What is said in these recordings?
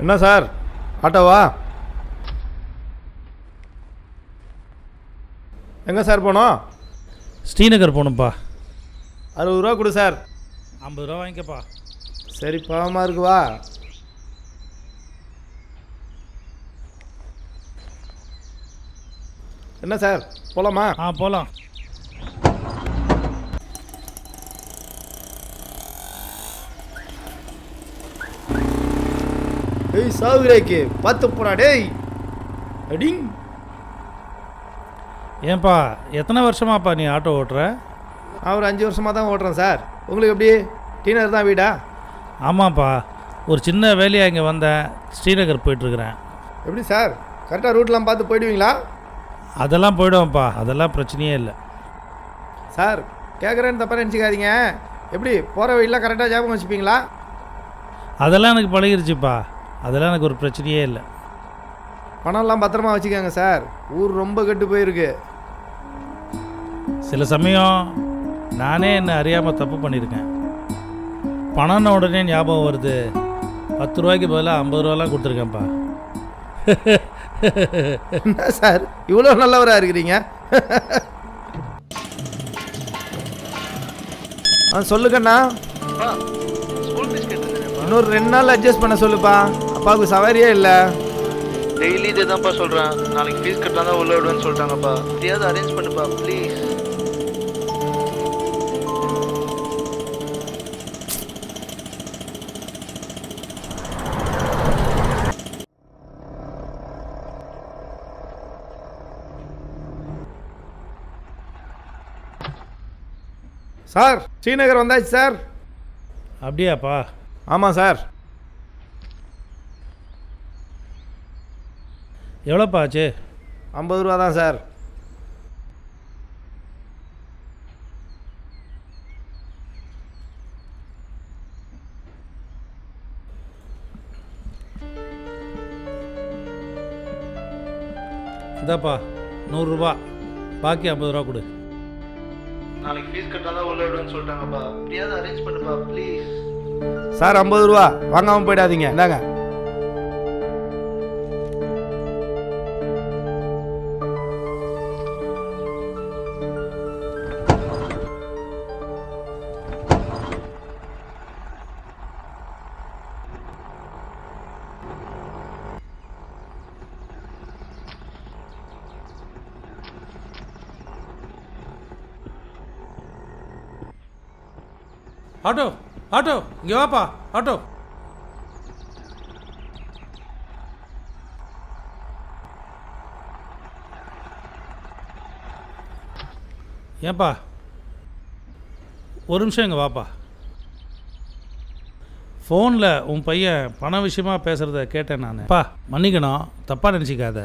என்ன சார் ஆட்டோவா? எங்கே சார் போனோம்? ஸ்ரீநகர் போகணும்ப்பா. 60 ரூபா கொடு சார். 50 ரூபா வாங்கிக்கப்பா. சரி பாவமாக இருக்குவா? என்ன சார் போகலாமா? போகலாம். ஏய் சாவுரேக்கு பார்த்து போடா டேய். அடிங். ஏன்பா எத்தனை வருஷமாப்பா நீ ஆட்டோ ஓட்டுற? நான் ஒரு 5 வருஷமாக தான் ஓட்டுறேன் சார். உங்களுக்கு எப்படி டீனர் தான் வீடா? ஆமாப்பா, ஒரு சின்ன வேலையாக இங்கே வந்தேன். ஸ்ரீநகர் போயிட்டுருக்குறேன். எப்படி சார் கரெக்டாக ரூட்லாம் பார்த்து போயிடுவீங்களா? அதெல்லாம் போயிடுவோம்ப்பா, அதெல்லாம் பிரச்சனையே இல்லை. சார் கேட்குறேன்னு தப்பாக நினச்சிக்காதீங்க. எப்படி போகிற வழியில் கரெக்டாக ஞாபகம் வச்சுப்பீங்களா? அதெல்லாம் எனக்கு பழகிருச்சுப்பா, அதெல்லாம் எனக்கு ஒரு பிரச்சனையே இல்லை. பணம்லாம் பத்திரமா வச்சுக்கோங்க சார். ஊர் ரொம்ப கெட்டு போயிருக்கு. சில சமயம் நானே என்ன அறியாமல் தப்பு பண்ணியிருக்கேன். பணம்னு உடனே ஞாபகம் வருது. 10 ரூபாய்க்கு பதிலாக 50 ரூபாலாம் கொடுத்துருக்கேன்ப்பா. என்ன சார் இவ்வளோ நல்லவராக இருக்கிறீங்க? சொல்லுங்கண்ணா. இன்னொரு 2 நாள் அட்ஜஸ்ட் பண்ண சொல்லுப்பா. அப்பாவுக்கு சவாரியே இல்லை. டெய்லி இதே தான்ப்பா சொல்கிறேன். நாளைக்கு ஃபீஸ் கட்டினா தான் உள்ள விடுவேன்னு சொல்லிட்டாங்கப்பா. எப்படியாவது அரேஞ்ச் பண்ணுப்பா ப்ளீஸ். சார் ஸ்ரீநகர் வந்தாச்சு சார். அப்படியாப்பா? ஆமாம் சார். எவ்வளோப்பா ஆச்சு? 50 ரூபா தான் சார். இதாப்பா 100 ரூபா, பாக்கி 50 ரூபா கொடு. நாளைக்கு ஃபீஸ் கட்டினா தான் உள்ள விடுவேன்னு சொல்லிட்டாங்கப்பா. எப்படியாவது அரேஞ்ச் பண்ணுப்பா ப்ளீஸ். சார் 50 ரூபா வாங்காமல் போயிடாதீங்க. இந்தாங்க. ஆட்டோ ஆட்டோ இங்கே வாப்பா. ஆட்டோ ஏன்பா ஒரு நிமிஷம் இங்கே வாப்பா. ஃபோனில் உன் பையன் பண விஷயமா பேசுகிறத கேட்டேன் நான். பா மன்னிக்கணும், தப்பாக நினச்சிக்காத.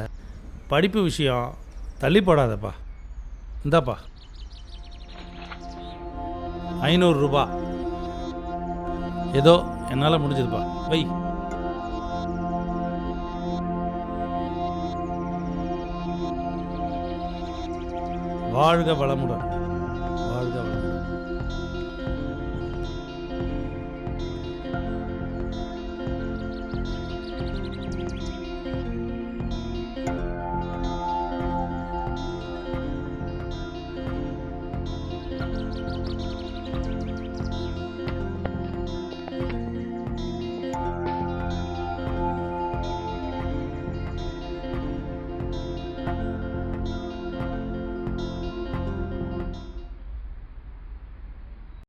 படிப்பு விஷயம் தள்ளி போடாதப்பா. இந்தாப்பா 500 ரூபா. ஏதோ என்னால் முடிஞ்சதுப்பா, வை. வாழ்க வளமுடன்.